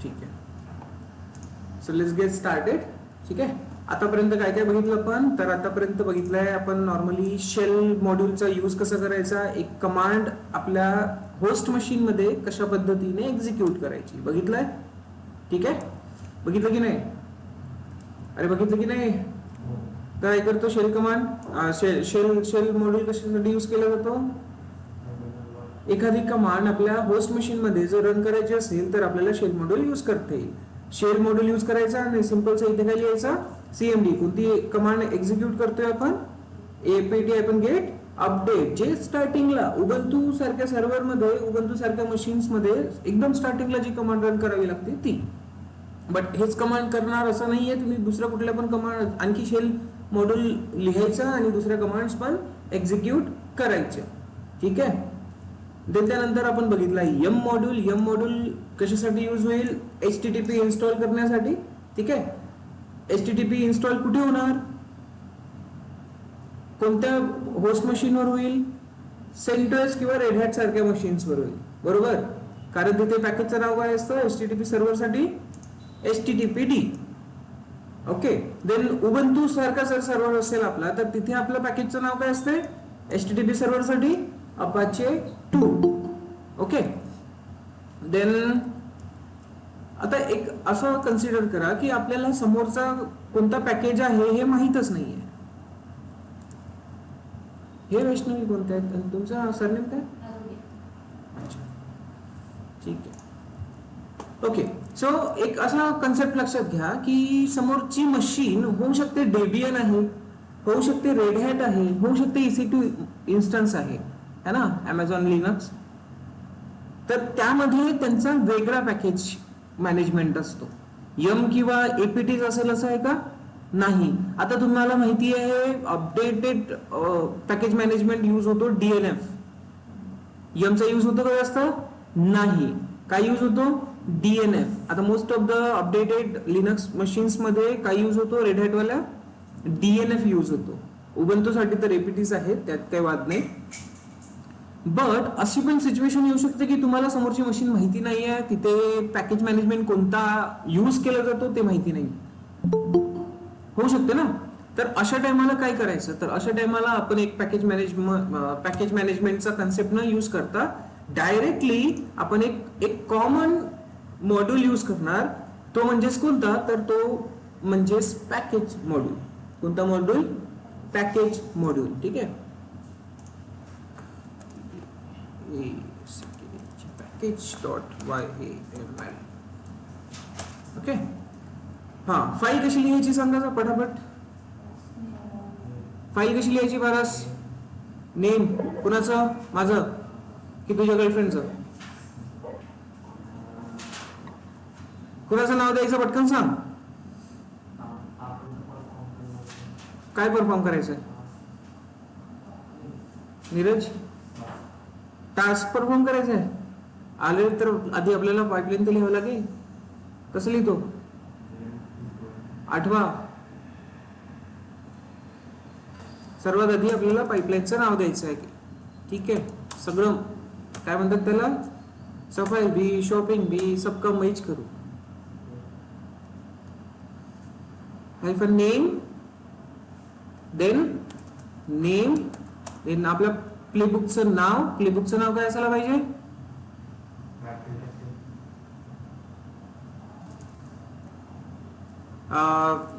ठीक आहे. So let's get started. ठीक आहे. आतापर्यंत काय काय बघितलं आपण, तर आतापर्यंत बघितलंय आपण नॉर्मली शेल मॉड्यूलचा यूज कसा करायचा, एक कमांड आपल्या होस्ट मशीन मध्ये कशा पद्धतीने एक्झिक्यूट करायची बघितलंय. ठीक आहे. बघितलं की नाही? अरे बघितलं की नाही? काय करतो शेल कमांड, शेल मॉड्यूल कशासाठी यूज केला जातो? एखादी कमांड आपल्या होस्ट मशीन मध्ये जर रन करायची असेल तर आपल्याला शेल मॉड्यूल यूज करता येईल. शेल मॉड्यूल यूज करायचा आणि सिंपलचा इथे काय लिहायचा, सीएमडी. कोणती कमांड एक्झिक्यूट करतोय आपण? apt-get update. जे स्टार्टिंगला उबंतू सारख्या सर्व्हर मध्ये, उबंतू सारख्या मशीन्स मध्ये एकदम स्टार्टिंगला जी कमांड रन करावी लागते ती. बट हेच कमांड करणार असं नाहीये, तुम्ही दुसऱ्या कुठल्या पण कमांड आणखी शेल मॉड्यूल लिहायचा आणि दुसऱ्या कमांड्स पण एक्झिक्यूट करायच्या. ठीक आहे. त्यानंतर आपण बघितला यम मॉड्यूल. यम मॉड्यूल कशासाठी यूज होईल? HTTP इन्स्टॉल करण्यासाठी. ठीक आहे. HTTP इन्स्टॉल कुठे होणार? कोणत्या होस्ट मशीनवर होईल? सेंटोस किंवा रेड हॅट सारख्या मशीन्सवर होईल. बरोबर. कारण तिथे पॅकेजचं नाव काय असतं HTTP सर्व्हरसाठी? HTTPD. Okay. Then Ubuntu सारखा जर सर्व्हर असेल आपला तर तिथे आपलं पॅकेजचं नाव काय असते HTTP सर्व्हरसाठी? अपाचे 2. ओके. देन आता एक असं कन्सिडर करा की आपल्याला समोरचा कोणता पॅकेज आहे हे माहीतच नाहीये. हे वैष्णवी कोणते आहेत आणि तुमचा सरनेम काय? अच्छा, ठीक आहे. ओके. सो एक असा कन्सेप्ट लक्षात घ्या की समोरची मशीन होऊ शकते डेबियन आहे, होऊ शकते रेड हॅट आहे, होऊ शकते EC2 इन्स्टन्स आहे है ना, Amazon लिनक्स. तर त्यामध्ये त्यांचा वेगळा पॅकेज मॅनेजमेंट असतो. यम किंवा एपीटीज असेल असं आहे का? नाही. आता तुम्हाला माहिती आहे अपडेटेड पॅकेज मॅनेजमेंट यूज होतो DNF. यमचा यूज होतो का जास्त? नाही. काय यूज होतो? DNF. आता most of the updated Linux machines मध्ये काय यूज होतो? रेड हॅट वाला DNF यूज होतो. उबंतू साठी तर एपीटीज आहेत, त्यात काही वाद नाही. बट अशी पण सिच्युएशन येऊ शकते की तुम्हाला समोरची मशीन माहिती नाहीये, तिथे पॅकेज मॅनेजमेंट कोणता यूज केला जातो ते माहिती नाही. होऊ शकते ना. तर अशा टायमाला काय करायचं, तर अशा टायमाला आपण एक पॅकेज मॅनेजमेंटचा कन्सेप्ट न यूज करता डायरेक्टली आपण एक कॉमन मॉड्यूल यूज करणार. तो म्हणजेच कोणता, तर तो म्हणजेच पॅकेज मॉड्यूल. कोणता मॉड्यूल? Package module. ठीक आहे. package.yaml. ओके. हा, फाईल कशी लिहायची सांगा पटापट. फाईल कशी लिहायची बारस? नेम कुणाचं? माझं की तुझ्या गर्लफ्रेंडचं? कुणाचं नाव द्यायचं पटकन सांग. काय परफॉर्म करायचंय नीरज? टास्क परफॉर्म करायचा आहे. आले तर आधी आपल्याला पाईपलाईन तर लिहावं लागेल. कसं लिहितो? आठवा. सर्वात आधी आपल्याला पाईपलाईनचं नाव द्यायचं आहे. ठीक आहे. सगळं काय म्हणतात त्याला, सफाई भी, शॉपिंग भी, सबका मैच करू. Hyphen name, then name, then आपल्या प्लेबुकचं नाव. प्लेबुकचं नाव काय असायला पाहिजे?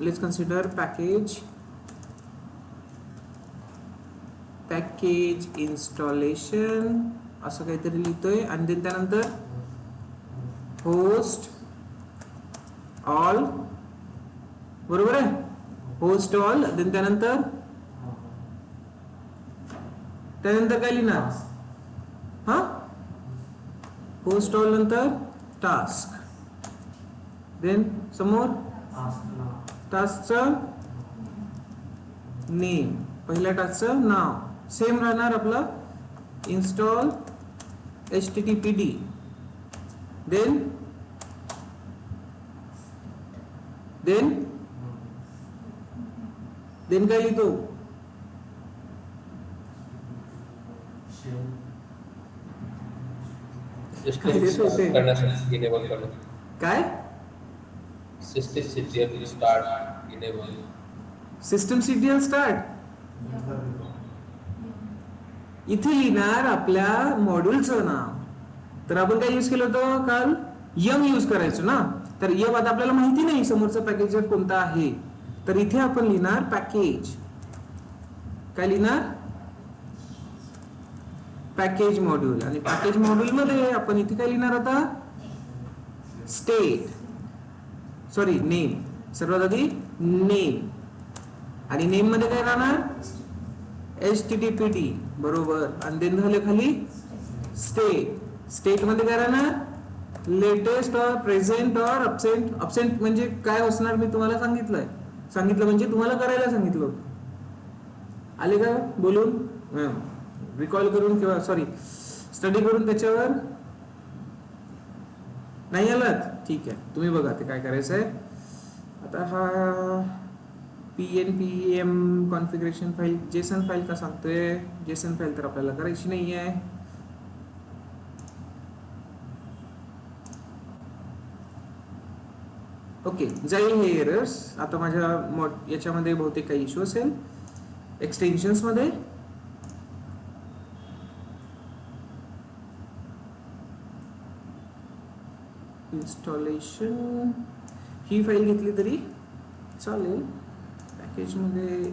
लेट्स कन्सिडर पॅकेज इन्स्टॉलेशन असं काहीतरी लिहितोय. आणि देन त्यानंतर होस्ट ऑल. बरोबर आहे. Host all. देन त्यानंतर काय लिहिणार? हा, होस्ट ऑल नंतर टास्क. देन समोर टास्कचं नेम, पहिल्या टास्कचं नाव सेम राहणार आपलं, इन्स्टॉल HTTPD. देन काय लिहितो? करण्यासाठी इनेबल करणं. काय systemctl start enable systemctl start इथे लिहिणार आपल्या मॉड्यूलचं नाव. तर आपण काय यूज केलं होतं काल, यम यूज करायचो ना. तर यम आता आपल्याला माहिती नाही समोरचा पॅकेज कोणता आहे, तर इथे आपण लिहिणार पॅकेज. काय लिहिणार, पॅकेज मॉड्यूल. आणि पॅकेज मॉड्यूल मध्ये आपण इथे काय लिहिणार आता, स्टेट, सॉरी नेम, सर्वात आधी नेम. आणि नेम मध्ये काय राहणार, HTTPD बरोबर. आणि देन झाले खाली स्टेट. स्टेट मध्ये काय राहणार, लेटेस्ट और प्रेझेंट और अब्सेंट. अब्सेंट म्हणजे काय असणार मी तुम्हाला सांगितलं म्हणजे तुम्हाला करायला सांगितलं होतं. आले का बोलून, रिकॉल करून किंवा सॉरी स्टडी करून, त्याच्यावर नाही आलात, ठीक आहे. तुम्ही बघा ते काय करायचं आहे. आता हा PNPM configuration file, Jason file का सांगतोय, जेसन फाईल तर आपल्याला करायची नाही आहे. ओके, जाईल हे एरर्स. आता माझ्या याच्यामध्ये बहुतेक काही इश्यू असेल एक्सटेन्शन्स मध्ये. इन्स्टॉलेशन ही फाईल घेतली तरी चालेल. पॅकेज मध्ये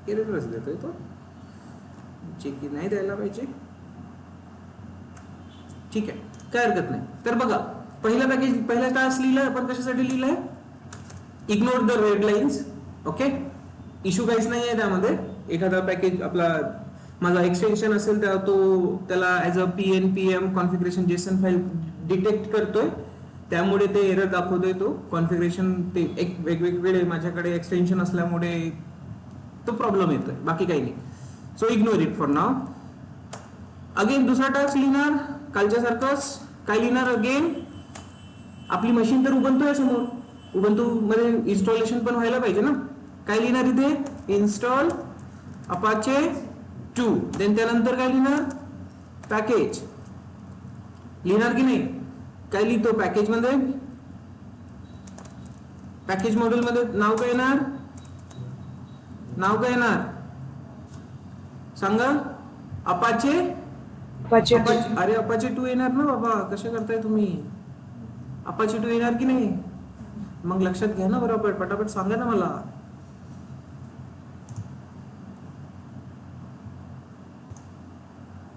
एररच देतोय तो, जे की नाही द्यायला पाहिजे. ठीक आहे, काय हरकत नाही. तर बघा, पहिला टास्क लिहिलाय आपण. कशासाठी लिहिलाय, ignore the red lines. Okay, issue काहीच नाही आहे त्यामध्ये. एखादा पॅकेज आपला माझा एक्सटेन्शन असेल तर तो त्याला as a PNPM configuration Jason file detect करतोय, त्यामुळे ते एरर दाखवतोय. तो कॉन्फिगरेशन ते एक वेगवेगळे माझ्याकडे एक्सटेन्शन असल्यामुळे तो प्रॉब्लेम येतोय, बाकी काही नाही. So ignore it for now. Again दुसरा टास्क लिहिणार कालच्या सारखंच. काय लिहिणार अगेन, आपली मशीन तर उबंतू आहे समोर, उबंतू मध्ये इन्स्टॉलेशन पण व्हायला पाहिजे ना. काय लिहिणार इथे, इन्स्टॉल अपाचे 2. देन त्यानंतर काय लिहिणार, पॅकेज लिहिणार की नाही. काय लिहितो पॅकेज मध्ये, पॅकेज मॉड्यूल मध्ये नाव काय येणार, नाव काय येणार सांगा, अपाचे. अरे अपाचे 2 येणार ना बाबा, कसे करताय तुम्ही. अपाचे 2 येणार की नाही, मग लक्षात घ्या ना बरोबर, पटापट सांगा ना मला.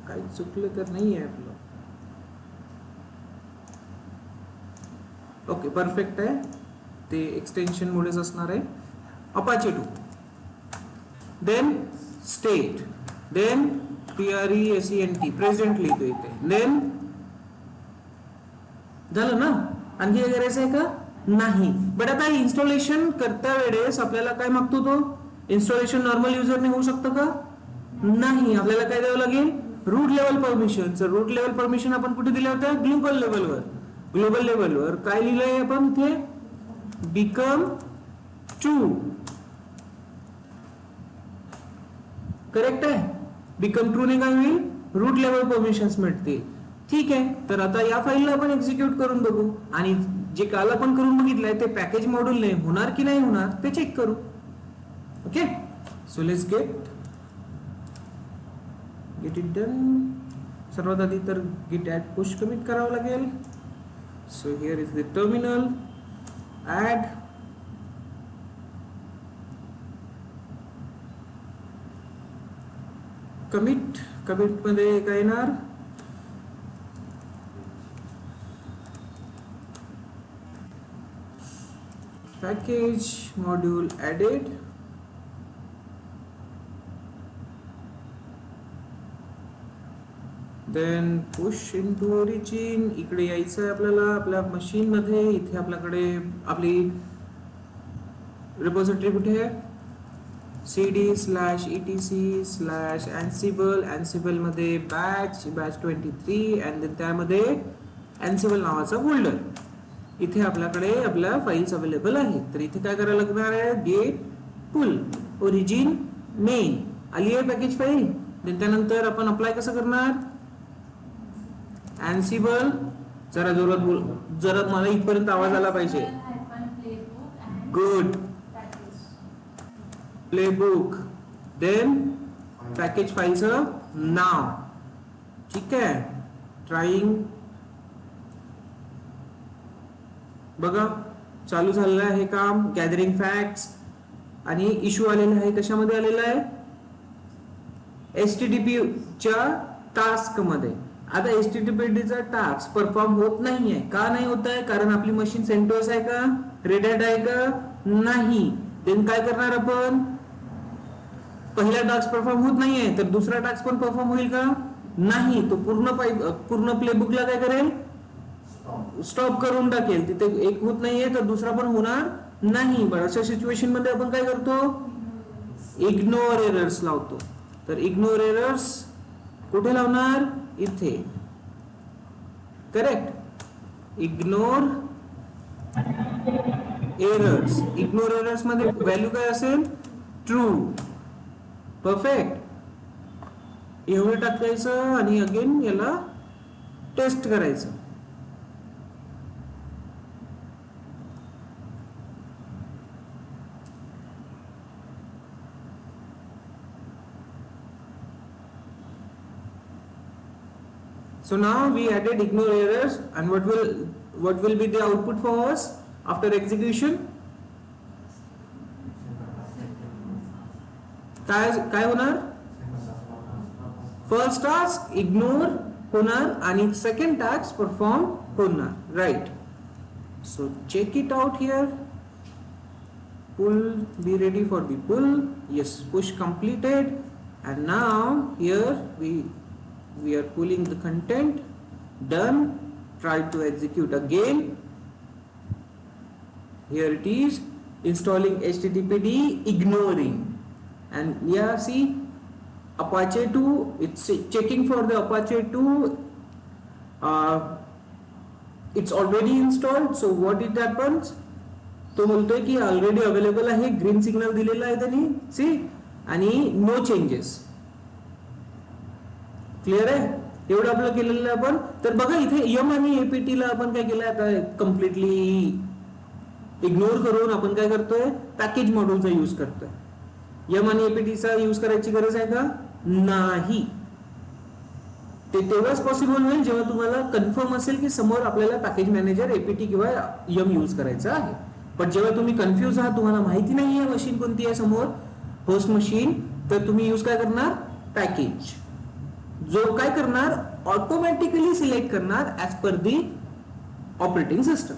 काही चुकलं तर नाही आहे आपलं. ओके, परफेक्ट आहे. ते एक्सटेन्शन मुळेच असणार आहे. Apache 2, then state, then PRESENT present लिहितो इथे. देन झालं ना. आणखी काय करायचं आहे का, नाही. बट आता इन्स्टॉलेशन करता वेळेस आपल्याला काय मागतो तो, इन्स्टॉलेशन नॉर्मल युजरने होऊ शकतं का, नाही. आपल्याला काय द्यावं लागेल, root level permission. Root level permission आपण कुठे दिल्या होत्या, ग्लोबल लेवलवर. ग्लोबल लेवलवर काय लिहिलंय आपण इथे, बिकम 2. करेक्ट आहे. बिकम 2 ने काय होईल, रूट लेवल परमिशन्स मिळतील. ठीक आहे. तर आता या फाईलला आपण एक्झिक्यूट करून बघू, आणि जे काल आपण करून बघितलंय ते पॅकेज मॉड्यूलने होणार की नाही होणार ते चेक करू. Okay, so let's get it done. सर्वात आधी तर git add पुश कमिट करावं लागेल. So here is the terminal. Add commit. Commit मध्ये काय येणार, package module added. Then push into origin. इकडे यायचं आहे आपल्याला आपल्या मशीन मध्ये. इथे आपल्याकडे आपली रिपोजिटरी कुठे आहे, cd/etc/ansible. ansible मध्ये batch 23 आणि त्यामध्ये ansible नावाचा फोल्डर. इथे आपल्याकडे आपल्या फाईल्स अवेलेबल आहेत. तर इथे काय करायला लागणार आहे, गेट पुल ओरिजिन मेन. आली आहे पॅकेज फाईल. त्यानंतर आपण अप्लाय कसं करणार, Ansible, जरा जोरात बोल, जरा मला इथपर्यंत आवाज आला पाहिजे. गुड. प्लेबुक, देन पॅकेज फाईलचं नाव. ठीक आहे. ट्राईंग, बघा चालू झालेलं आहे काम. गॅदरिंग फॅक्ट्स आणि इश्यू आलेला आहे. कशामध्ये आलेला आहे? HTTP च्या टास्क मध्ये. आता HTTP चा टास्क परफॉर्म होत नाहीये. का नाही होत आहे? कारण आपली मशीन CentOS आहे का, रेड हॅट आहे का, नाही. देन काय करणार आपण? पहिला टास्क परफॉर्म होत नाहीये तर दुसरा टास्क पण परफॉर्म होईल का, नाही. तो पूर्ण प्लेबुकला काय करेल, स्टॉप करून टाकेल. तिथे एक होत नाहीये तर दुसरा पण होणार नाही. बरं, अशा सिच्युएशन मध्ये आपण काय करतो? इग्नोर एरर्स लावतो. तर इग्नोर एरर्स कुठे लावणार? इथे. Correct. Ignore errors. Ignore errors मध्ये व्हॅल्यू काय असेल? ट्रू. परफेक्ट. एवढं टाकायचं आणि अगेन याला टेस्ट करायचं. So now we added ignore errors, and what will be the output for us after execution? काय होणार? फर्स्ट टास्क इग्नोर होणार आणि सेकंड टास्क परफॉर्म होणार. Right. So check it out here. Pull, be ready for the pull. Yes, push completed. And now here we are pulling the content. Done. Try to execute again. Here it is, installing HTTPD, ignoring. And yeah, see, Apache 2, it's checking for the Apache 2. It's already installed. So what it happens? तो बोलतोय की already available आहे. Green signal दिलेला आहे त्यांनी. C, आणि no changes. Clear आहे? एवढं आपलं केलेलं आपण. तर बघा इथे यम आणि एपीटी ला आपण काय केलं, आता कम्प्लिटली इग्नोर करून आपण काय करतोय? पॅकेज मॉड्यूलचा यूज करतोय. यम आणि एपीटीचा यूज करायची गरज आहे का? नाही. ते तेव्हाच पॉसिबल होईल जेव्हा तुम्हाला कन्फर्म असेल की समोर आपल्याला पॅकेज मॅनेजर एपीटी किंवा यम यूज करायचा आहे. पण जेव्हा तुम्ही कन्फ्युज आहात, तुम्हाला माहिती नाही आहे मशीन कोणती आहे समोर, होस्ट मशीन, तर तुम्ही यूज काय करणार? पॅकेज. जो काय करणार? ऑटोमॅटिकली सिलेक्ट करणार as per the operating system.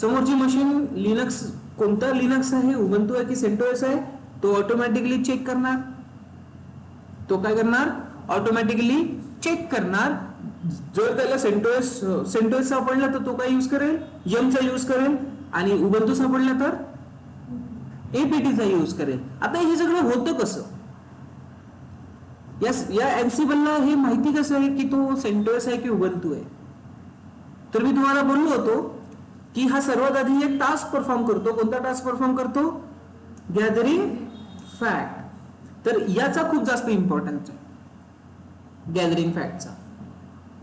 समोरची मशीन लिनक्स, कोणता लिनक्स आहे, उबंतू आहे की CentOS आहे, तो ऑटोमॅटिकली चेक करणार. तो काय करणार? ऑटोमॅटिकली चेक करणार. जर त्याला CentOS सापडला तर तो काय यूज करेल? यमचा यूज करेल. आणि उबंतू सापडला तर एपीटीचा यूज करेल. आता हे सगळं होतं कसं? या Ansibleला हे माहिती कसं आहे की तो CentOS आहे की उबंतू आहे? तर मी तुम्हाला बोललो होतो की हा सर्वात आधी एक टास्क परफॉर्म करतो. कोणता टास्क परफॉर्म करतो? Gathering fact. तर याचा खूप जास्त इम्पॉर्टन्स आहे, गॅदरिंग फॅक्टचा.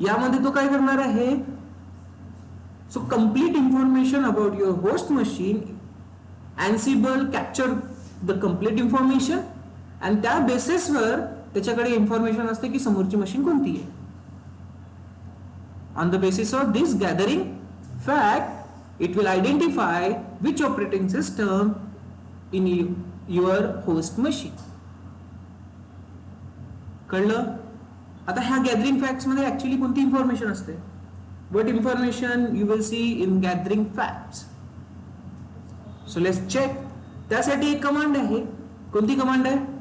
यामध्ये तो काय करणार आहे? So complete information about your host machine. Ansible capture the complete information आणि त्या बेसिसवर त्याच्याकडे इन्फॉर्मेशन असते की समोरची मशीन कोणती आहे. On the basis of this gathering fact, it will identify which operating system in your host machine. कळलं? आता ह्या गॅदरिंग फॅक्ट्स मध्ये ऍक्च्युअली कोणती इन्फॉर्मेशन असते? What information you will see in gathering facts? So let's check. त्यासाठी एक command आहे. कोणती कमांड आहे?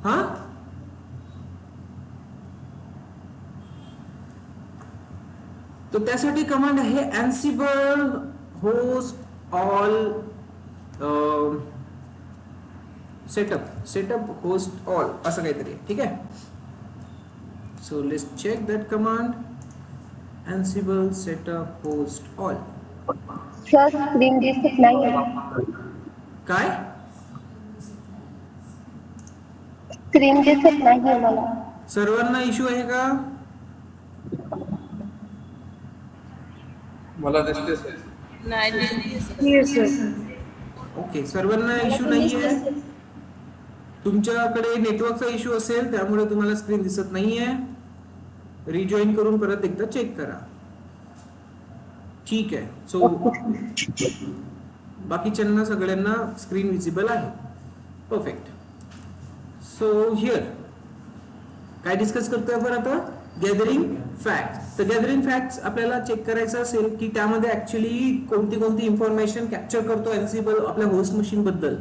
हा, तो त्यासाठी कमांड आहे Ansible host all setup host all असं काहीतरी. ठीक आहे. So let's check that command. Ansible setup host all. Sir screen दिसत नाही. काय? स्क्रीन दिसत नाही मला. सर्वांना इश्यू आहे का? मला दिसते सर. ओके, सर्वांना इश्यू नाहीये. तुमच्याकडे नेटवर्कचा इश्यू असेल त्यामुळे तुम्हाला स्क्रीन दिसत नाहीये. रिजॉईन करून परत एकदा चेक करा. ठीक आहे. सो बाकीच्यांना सगळ्यांना स्क्रीन विजिबल आहे. परफेक्ट. सो हिअर काय डिस्कस करतोय आपण आता? Gathering facts. तर गॅदरिंग फॅक्ट्स आपल्याला चेक करायचं असेल की त्यामध्ये ऍक्च्युली कोणती कोणती इन्फॉर्मेशन कॅप्चर करतो एनसिबल आपल्या होस्ट मशीन बद्दल.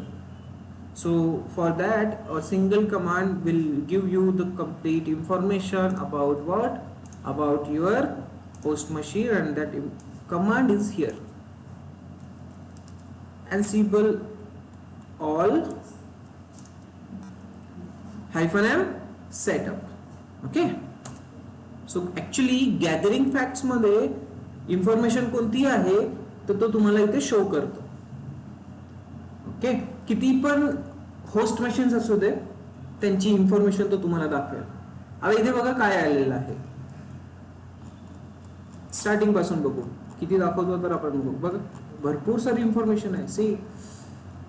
So for that a single command will give you the complete information about what? About your host machine, and that command is here. Ansible all -m setup. Okay. So actually gathering facts मध्ये information कोणती आहे तर तो तुम्हाला इथे show करतो. Okay. किती पण होस्ट मशीन्स असू दे त्यांची इन्फॉर्मेशन तो तुम्हाला दाखवेल. आता इथे बघा काय आलेलं आहे. स्टार्टिंग पासून बघू किती दाखवतो तर आपण बघू. बघा भरपूर सारी इन्फॉर्मेशन आहे. See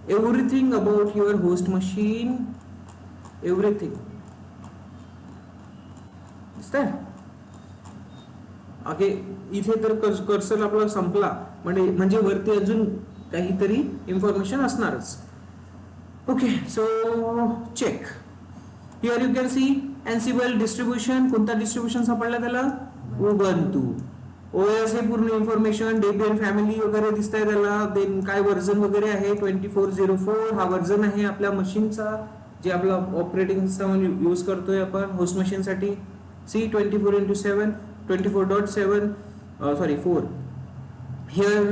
everything about your host machine, everything. Okay. इथे तर कर्सर आपला संपला म्हणजे वरती अजून काहीतरी इन्फॉर्मेशन असणारच. Okay, so check. Here you can see Ansible distribution. कोणता डिस्ट्रीब्युशन सापडला त्याला? Ubuntu. OS हे पूर्ण इन्फॉर्मेशन, Debian फॅमिली वगैरे दिसतंय त्याला. देन काय वर्जन वगैरे आहे 2404 हा वर्जन आहे आपल्या मशीनचा जे आपला ऑपरेटिंग सिस्टम यूज करतोय आपण होस्ट मशीन साठी. See 24/7 24.7 sorry 4. हिअर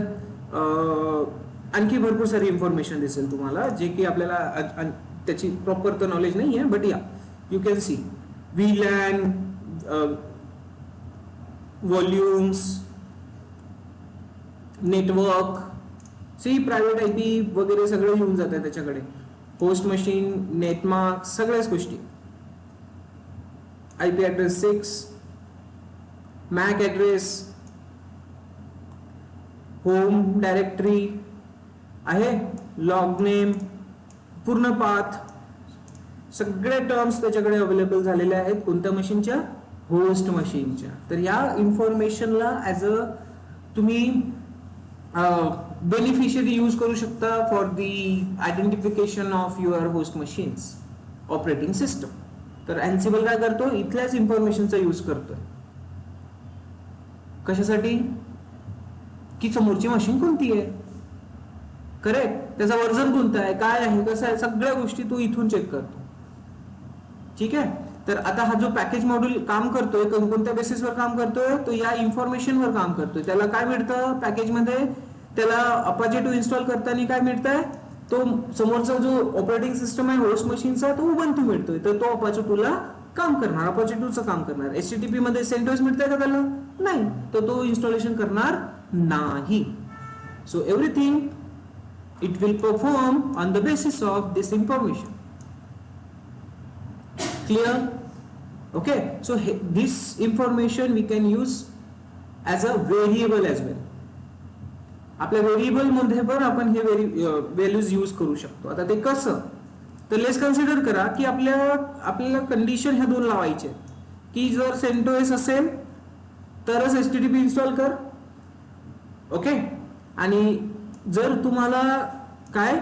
आणखी भरपूर सारी इन्फॉर्मेशन दिसेल तुम्हाला जे की आपल्याला त्याची प्रॉपर तर नॉलेज नाही आहे. But yeah you can see VLAN, volumes, network, see private IP वगैरे सगळे येऊन जात आहे त्याच्याकडे. होस्ट मशीन, नेटमार्क, सगळ्याच गोष्टी. IP address 6, MAC address, home directory आहे, लॉग नेम, पूर्ण पाथ, सगळे टर्म्स त्याच्याकडे अवेलेबल झालेले आहेत. कोणत्या मशीनच्या? होस्ट मशीनच्या. तर या इन्फॉर्मेशनला ॲज अ तुम्ही बेनिफिशियरी यूज करू शकता for the identification of your host machines operating system. तर Ansible काय करतो? इथल्याच इन्फॉर्मेशनचा यूज करतोय. कशासाठी? की समोरची मशीन कोणती आहे, करेक्ट, त्याचा वर्जन कोणता आहे, काय आहे, कसं आहे, सगळ्या गोष्टी तो इथून चेक करतो. ठीक आहे. तर आता हा जो पॅकेज मॉड्यूल काम करतोय कोणत्या बेसिसवर काम करतोय? तो या इन्फॉर्मेशनवर काम करतोय. त्याला काय मिळतं पॅकेजमध्ये? त्याला Apache 2 इन्स्टॉल करताना काय मिळतंय? तो समोरचा जो ऑपरेटिंग सिस्टम आहे होस्ट मशीनचा तो Ubuntu मिळतोय. तर तो Apache 2 ला काम करणार, Apache 2 चं काम करणार. HTTP मध्ये CentOS मिळतंय का त्याला? नाही. तर तो इन्स्टॉलेशन करणार नाही. So everything it will perform on the basis of this information. Clear? Okay. So this information we can use as a variable as well. आपल्या व्हेरिएबल मध्ये पण आपण हे व्हॅल्यूज यूज करू शकतो. आता ते कसं? तर लेट्स कन्सिडर करा की आपल्याला कंडिशन ह्या दोन लावायचे की जर CentOS असेल तरच HTTP इन्स्टॉल कर. ओके. आणि जर तुम्हाला काय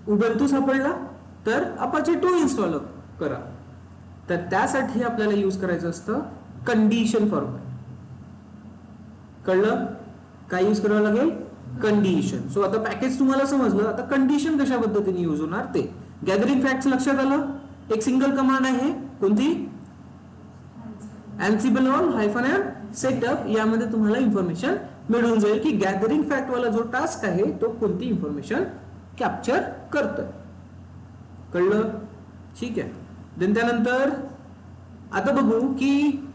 Ubuntu सापडला तर Apache 2 इन्स्टॉल करा. तर त्यासाठी आपल्याला यूज करायचं असतं कंडिशन फॉर्मॅट. कळलं? काय यूज करावं लागेल? कंडिशन. सो आता पॅकेज तुम्हाला समजलं. आता कंडिशन कशा पद्धतीने यूज होणार ते. गॅदरिंग फॅक्ट्स लक्षात आलं. एक सिंगल कमांड आहे कोणती? Ansible all -m setup. यामध्ये तुम्हाला इन्फॉर्मेशन मिळून जाईल की गॅदरिंग फॅक्ट वाला जो टास्क आहे तो कोणती इन्फॉर्मेशन कॅप्चर करतोय. कळलं? ठीक आहे. देन त्यानंतर आता बघू की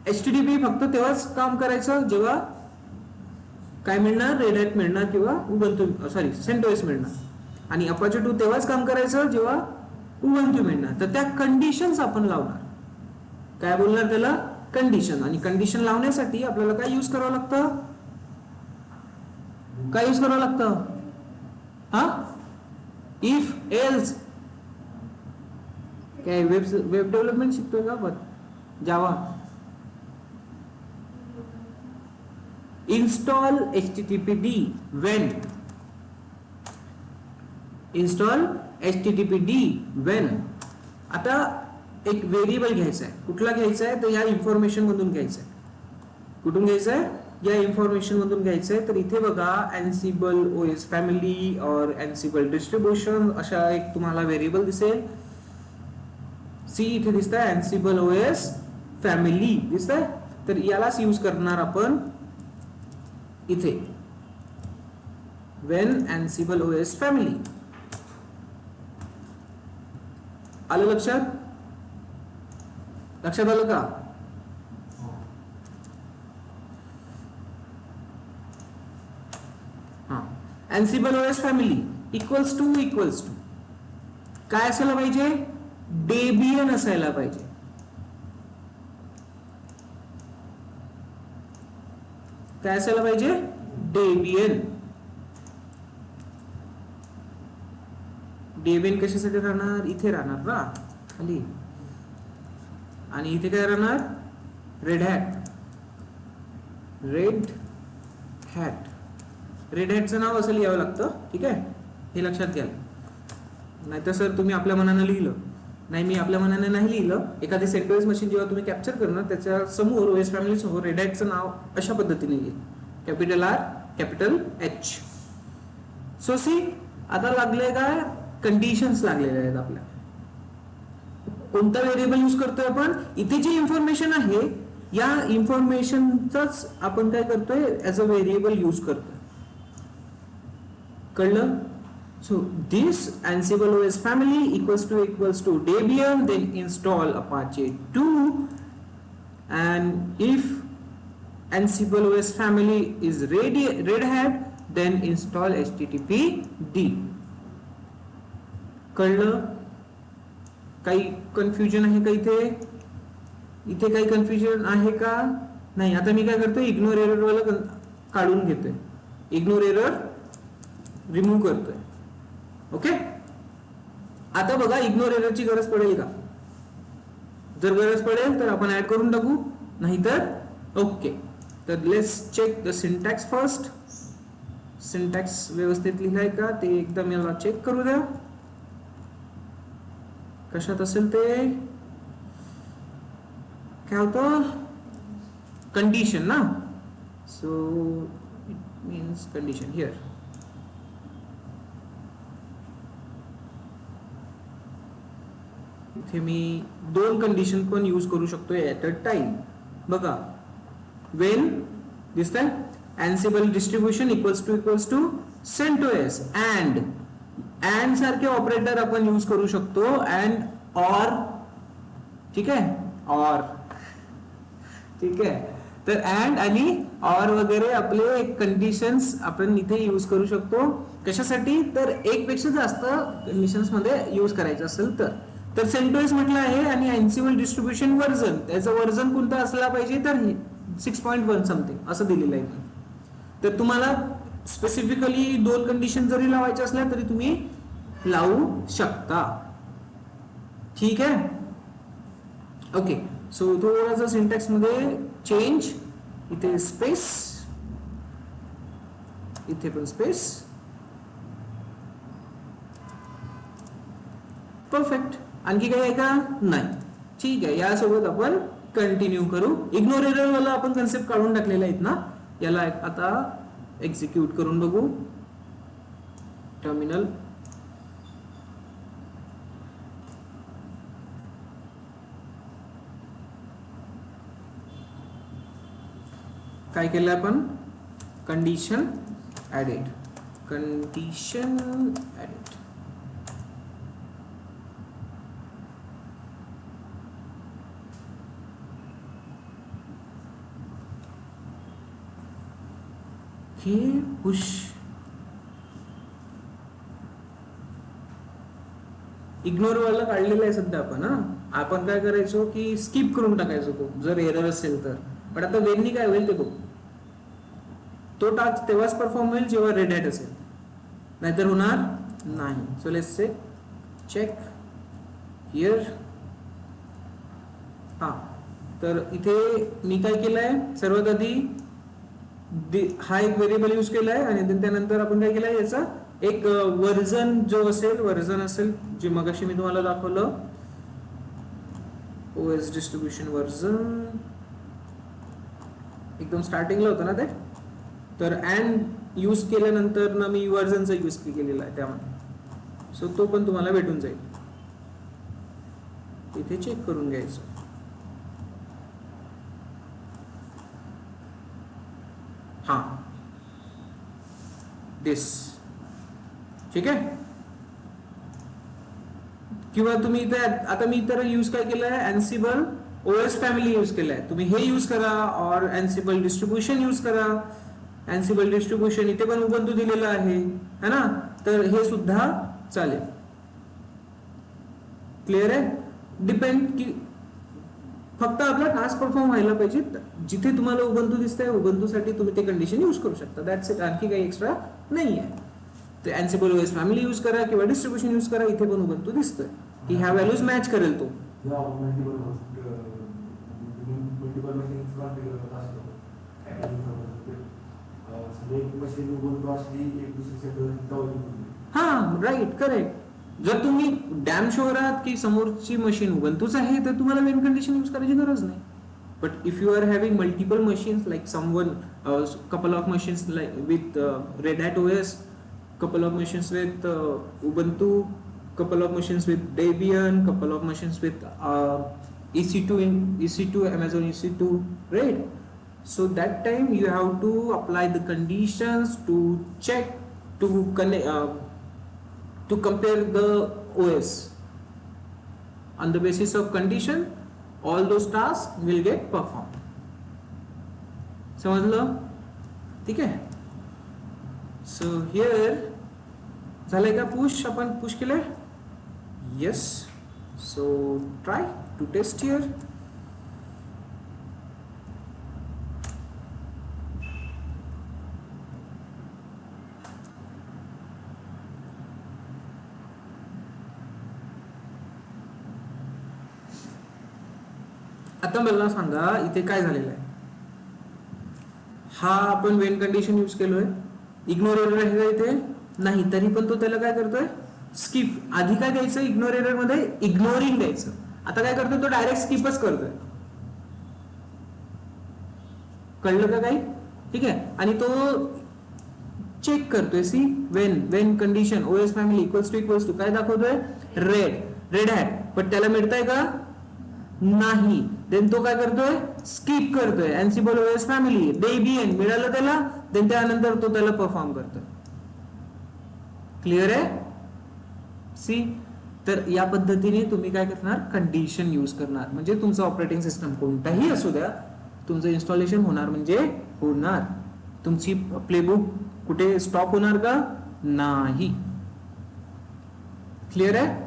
HTTP फक्त तेव्हाच काम करायचं जेव्हा काय मिळणार? Red Hat मिळणार किंवा CentOS मिळणार. आणि अपाचे 2 तेव्हाच काम करायचं जेव्हा उबंतू मिळणार. तर त्या कंडिशन्स आपण लावणार. काय बोलणार त्याला? कंडिशन. आणि कंडिशन लावण्यासाठी आपल्याला काय यूज करावं लागतं? काय यूज करावं लागतं? हा, इफ एल्स. काय वेब डेव्हलपमेंट शिकतोय का आपण? Java. Install HTTPD when. Install HTTPD when. आता एक व्हेरिएबल घ्यायचा आहे. कुठला घ्यायचा आहे? तर या इन्फॉर्मेशन मधून घ्यायचा आहे. कुठून घ्यायचा आहे? या इन्फॉर्मेशन मधून घ्यायचं आहे. तर इथे बघा Ansible OS फॅमिली और Ansible डिस्ट्रीब्युशन अशा एक तुम्हाला व्हेरिएबल दिसेल. सी इथे दिसतंय Ansible OS फॅमिली दिसतंय. तर यालाच यूज करणार आपण इथे when Ansible OS फॅमिली. आलं लक्षात? लक्षात आलं का? हा, Ansible OS family equals to काय असायला पाहिजे? डेबियन असायला पाहिजे. काय असायला पाहिजे? डेबियन. डेबियन कशासाठी राहणार? इथे राहणार ना खाली. आणि इथे काय राहणार? Red hat. रेड हॅटचं नाव असं लिहावं लागतं. ठीक आहे, हे लक्षात घ्या. नाहीतर सर तुम्ही आपल्या मनानं लिहिलं. नाही, मी आपल्या मनाने नाही लिहिलं. एखादी सेंट्रोइज मशीन जेव्हा तुम्ही कॅप्चर करणार त्याच्या समोर OS फॅमिली समोर रेड हॅटचं नाव अशा पद्धतीने लिहिलं. Capital R capital H. So see आता लागले काय? कंडिशन्स लागलेले आहेत आपल्या. कोणता व्हेरिएबल यूज करतोय आपण? इथे जी इन्फॉर्मेशन आहे या इन्फॉर्मेशनचाच आपण काय करतोय? ऍज अ व्हेरिएबल यूज करतोय. कळलं? So this Ansible OS family equals to Debian, then install Apache 2, and if Ansible OS family is Red Hat, then install HTTPD. कळलं? काही कन्फ्युजन आहे का इथे? इथे काही कन्फ्युजन आहे का? नाही. आता मी काय करतोय? इग्नोर एरर वाला काढून घेतोय. इग्नोर एरर रिमूव्ह करतोय. ओके. आता बघा इग्नोर एररची गरज पडेल का? जर गरज पडेल तर आपण ऍड करून टाकू, नाहीतर ओके. तर let's check the syntax first. Syntax व्यवस्थित लिहिलाय का ते एकदा मला चेक करू द्या. कशात असेल ते? काय होतं? कंडिशन ना. So it means condition here. इथे मी 2 कंडिशन पण यूज करू शकतो ऍट अ टाइम. बघा वेन दिसतंय Ansible distribution equals to CentOS and सारखे ऑपरेटर आपण यूज करू शकतो. And or. ठीक आहे, ऑर. ठीक आहे. तर अँड आणि ऑर वगैरे आपले कंडिशन्स आपण इथे यूज करू शकतो. कशासाठी? तर एक पेक्षा जास्त कंडिशन्स मध्ये यूज करायचं असेल तर. CentOS म्हटलं आहे आणि Ansible डिस्ट्रीब्युशन वर्जन, त्याचं वर्जन कोणतं असला पाहिजे? तर 6.1 समथिंग असं दिलेलं आहे. तर तुम्हाला स्पेसिफिकली 2 कंडिशन जरी लावायच्या असल्या तरी तुम्ही लावू शकता. ठीक आहे. ओके. सो थोडासा सिंटॅक्स मध्ये चेंज. इथे स्पेस, इथे पण स्पेस. परफेक्ट. आणखी काही आहे का? नाही. ठीक आहे. यासोबत आपण कंटिन्यू करू. इग्नोर एरर वाला आपण कन्सेप्ट काढून टाकलेला आहेत ना. याला आता एक्झिक्यूट करून बघू. टर्मिनल. काय केलं आपण? Condition added. पुश. इग्नोर वाला काढलेला आहे सध्या आपण. आपण काय करायचो की स्किप करून टाकायचो तो जर एरर असेल तर. पण आता वेननी काय होईल ते बघू. तो टास्क तेव्हाच परफॉर्म होईल जेव्हा रेड हॅट असेल, नाहीतर होणार नाही. So let's say check here. हा, तर इथे मी काय केलंय सर्वात आधी हा एक व्हेरिएबल यूज केलाय आणि त्यानंतर आपण काय केलंय याचा एक वर्जन असेल जे मगाशी मी तुम्हाला दाखवलं, ओएस डिस्ट्रीब्युशन वर्जन एकदम स्टार्टिंगला होतं ना ते. तर अँड यूज केल्यानंतर ना मी वर्जनचा यूज केलेला आहे त्यामध्ये. सो तो पण तुम्हाला भेटून जाईल, इथे चेक करून घ्यायचं. हा दिस ठीक आहे. किंवा तुम्ही इथे आता मी इतर यूज काय केलंय, अँसिबल ओएस फॅमिली यूज केलाय. तुम्ही हे यूज करा और अँसिबल डिस्ट्रीब्युशन यूज करा. अँसिबल डिस्ट्रीब्युशन इथे पण उबंतू दिलेला आहे है ना, तर हे सुद्धा चालेल. क्लिअर आहे. डिपेंड की फक्त आपला टास्क परफॉर्म व्हायला पाहिजे. जिथे तुम्हाला उबंतू दिसतंय उबंतू साठी तुम्ही ते कंडिशन यूज करू शकता. That's it. आणखी काही एक्स्ट्रा नाही आहे. ते अँसिबल ओएस फॅमिली यूज करा किंवा डिस्ट्रीब्युशन यूज करा. इथे पण उबंतू दिसतोय की ह्या व्हॅल्यूज मॅच करेल तो. हा राईट, करेक्ट. जर तुम्ही डॅम शुअर आहात की समोरची मशीन उबंतूच आहे तर तुम्हाला वेन कंडिशन यूज करायची गरज नाही. But if you are having multiple machines like someone couple of machines like with Red Hat OS, couple of machines with Ubuntu, couple of machines with Debian, couple of machines with EC2 Amazon EC2, right? So that time you have to apply the conditions to check to connect to compare the OS. On the basis of condition all those tasks will get performed. समजलं? ठीक आहे. So here झालंय का push, आपण push केलंय. Yes. So try to test here. आता मला सांगा इथे काय झालेलं आहे. हा आपण वेन कंडिशन यूज केलोय. इग्नोर एरर आहे का इथे? नाही. तरी पण तो त्याला काय करतोय, स्किप. आधी काय द्यायचं इग्नोर एरर मध्ये, इग्नोरिंग द्यायचं. आता काय करतोय तो डायरेक्ट स्किपच करतोय. कळलं का काही? ठीक आहे. आणि तो चेक करतोय. See when condition OS family equals to काय दाखवतोय, रेड हॅट. पण त्याला मिळतंय का? नाही. देन तो काय करतोय, स्किप करतोय. अँसिबल ओएस फॅमिली डेबियन मिळालं त्याला, देन त्यानंतर तो त्याला परफॉर्म करतोय. क्लिअर आहे? सी. तर या पद्धतीने तुम्ही काय करणार, कंडिशन यूज करणार. म्हणजे तुमचं ऑपरेटिंग सिस्टम कोणताही असू द्या, तुमचं इन्स्टॉलेशन होणार म्हणजे होणार. तुमची प्लेबुक कुठे स्टॉप होणार का? नाही. क्लिअर आहे?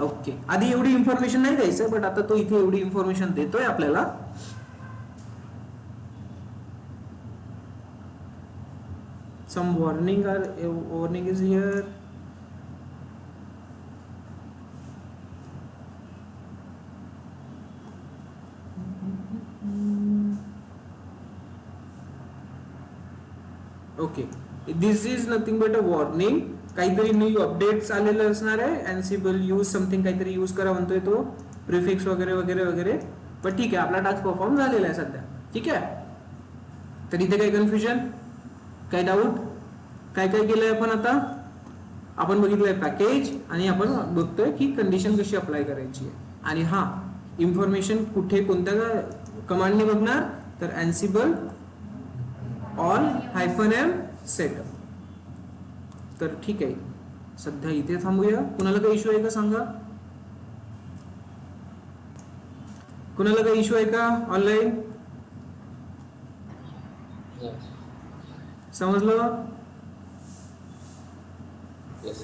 ओके. आधी एवढी इन्फॉर्मेशन नाही द्यायचं, बट आता तो इथे एवढी इन्फॉर्मेशन देतोय आपल्याला. Some warning is here. Okay. This is nothing but a warning. काहीतरी न्यू अपडेट्स आलेलं असणार आहे. अँसिबल यूज समथिंग काहीतरी यूज करा म्हणतोय तो, प्रिफिक्स वगैरे वगैरे वगैरे. पण ठीक आहे, आपला टास्क परफॉर्म झालेला आहे सध्या. ठीक आहे. तर इथे काही कन्फ्युजन, काही डाऊट? काय काय केलंय आपण आता? आपण बघितलंय पॅकेज आणि आपण बघतोय की कंडिशन कशी अप्लाय करायची आहे. आणि हा इन्फॉर्मेशन कुठे कोणत्या कमांडने बघणार, तर अँसिबल ऑल -m सेटअप. तर ठीक आहे, सध्या इथे थांबूया. कुणाला काही इश्यू आहे का सांगा? कुणाला काही इश्यू आहे का ऑनलाईन? समजलं? Yes.